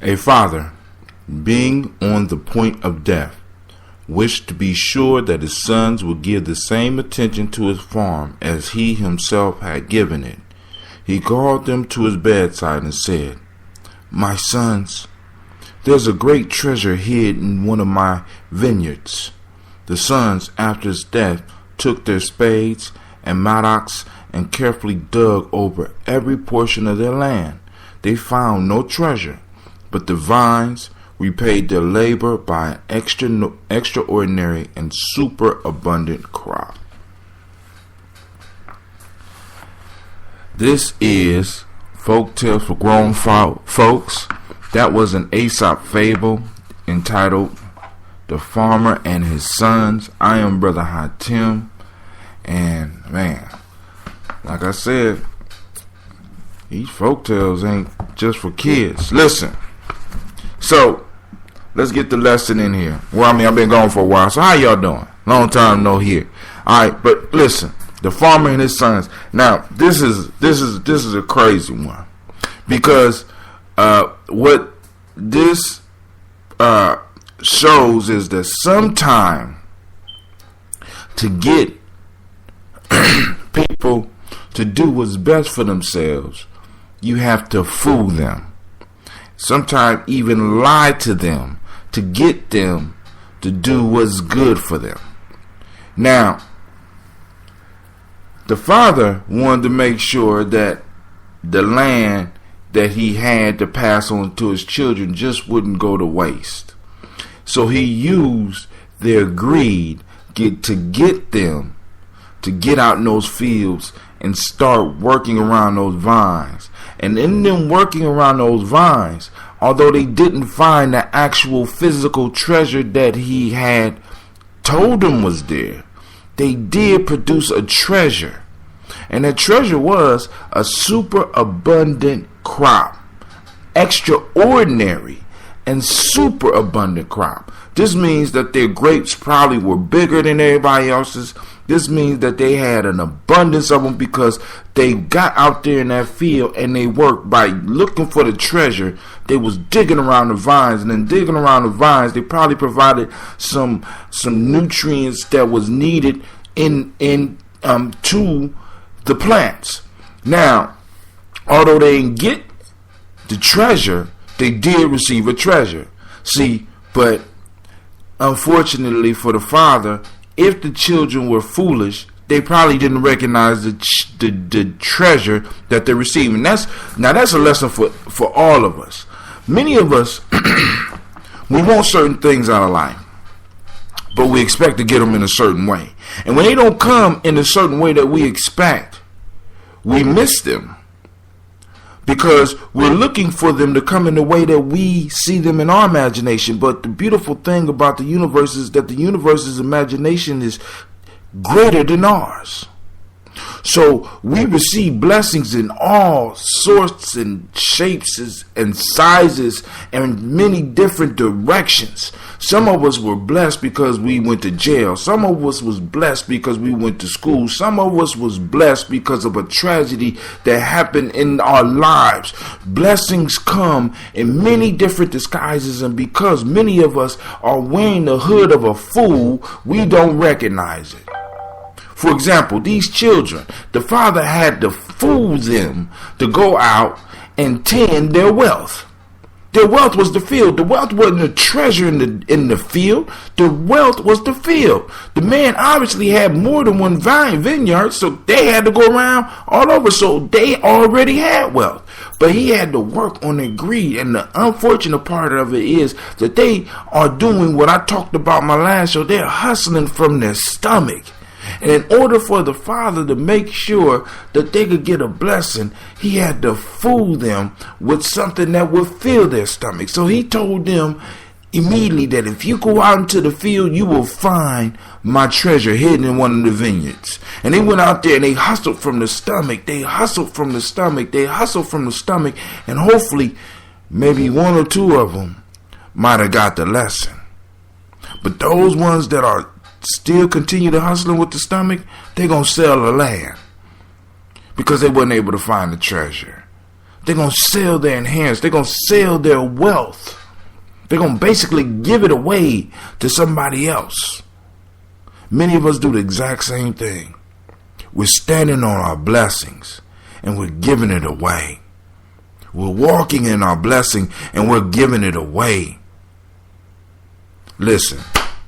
A father, being on the point of death, wished to be sure that his sons would give the same attention to his farm as he himself had given it. He called them to his bedside and said, "My sons, there's a great treasure hid in one of my vineyards." The sons, after his death, took their spades and mattocks and carefully dug over every portion of their land. They found no treasure, but the vines repaid their labor by an extraordinary and superabundant crop. This is Folk Tales for Grown Folks. That was an Aesop fable entitled The Farmer and His Sons. I am Brother Hatim, and man, like I said, these folk tales ain't just for kids. Listen, so let's get the lesson in here. Well, I've been gone for a while, so how y'all doing? Long time no hear. Alright, but listen, the farmer and his sons. Now, this is a crazy one. Because what this shows is that sometime to get people to do what's best for themselves, you have to fool them. Sometimes even lie to them to get them to do what's good for them. Now, the father wanted to make sure that the land that he had to pass on to his children just wouldn't go to waste. So he used their greed to get them to get out in those fields and start working around those vines. And in them working around those vines, although they didn't find the actual physical treasure that he had told them was there, they did produce a treasure. And that treasure was a super abundant crop. Extraordinary and super abundant crop. This means that their grapes probably were bigger than everybody else's. This means that they had an abundance of them because they got out there in that field and they worked by looking for the treasure. They was digging around the vines, and then digging around the vines, they probably provided some nutrients that was needed to the plants. Now, although they didn't get the treasure, they did receive a treasure. See, but unfortunately for the father, if the children were foolish, they probably didn't recognize the treasure that they're receiving. That's a lesson for all of us. Many of us, we want certain things out of life, but we expect to get them in a certain way. And when they don't come in a certain way that we expect, we miss them. Because we're looking for them to come in the way that we see them in our imagination. But the beautiful thing about the universe is that the universe's imagination is greater than ours. So we receive blessings in all sorts and shapes and sizes and many different directions. Some of us were blessed because we went to jail. Some of us was blessed because we went to school. Some of us was blessed because of a tragedy that happened in our lives. Blessings come in many different disguises, and because many of us are wearing the hood of a fool, we don't recognize it. For example, these children, the father had to fool them to go out and tend their wealth. Their wealth was the field. The wealth wasn't the treasure in the field. The wealth was the field. The man obviously had more than one vineyard, so they had to go around all over. So they already had wealth. But he had to work on their greed. And the unfortunate part of it is that they are doing what I talked about in my last show. They're hustling from their stomach. And in order for the father to make sure that they could get a blessing, he had to fool them with something that would fill their stomach. So he told them immediately that if you go out into the field, you will find my treasure hidden in one of the vineyards. And they went out there and they hustled from the stomach. They hustled from the stomach. They hustled from the stomach. And hopefully, maybe one or two of them might have got the lesson. But those ones that are still continue to hustling with the stomach, they're going to sell the land because they weren't able to find the treasure. they're going to sell their inheritance. They're going to sell their wealth. They're going to basically give it away to somebody else. Many of us do the exact same thing. We're standing on our blessings and we're giving it away. We're walking in our blessing and we're giving it away. Listen,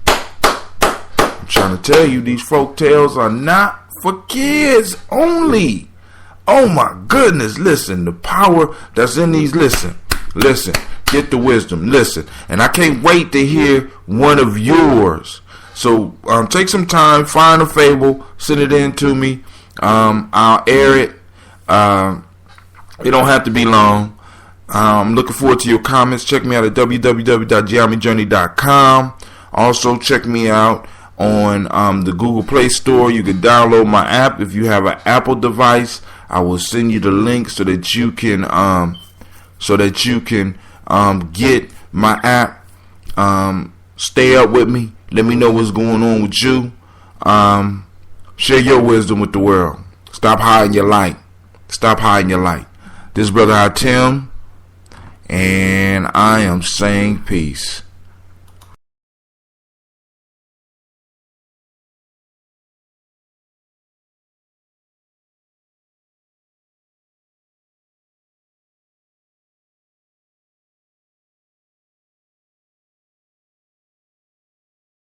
I'm trying to tell you, these folk tales are not for kids only. Oh my goodness, listen, the power that's in these, listen, get the wisdom, listen. And I can't wait to hear one of yours. So take some time, find a fable, send it in to me. I'll air it. It don't have to be long. I'm looking forward to your comments. Check me out at www.geomyjourney.com. Also, check me out on the Google Play Store. You can download my app. If you have an Apple device, I will send you the link so that you can get my app. Stay up with me. Let me know what's going on with you. Share your wisdom with the world. Stop hiding your light. Stop hiding your light. This brother Tim, and I am saying peace.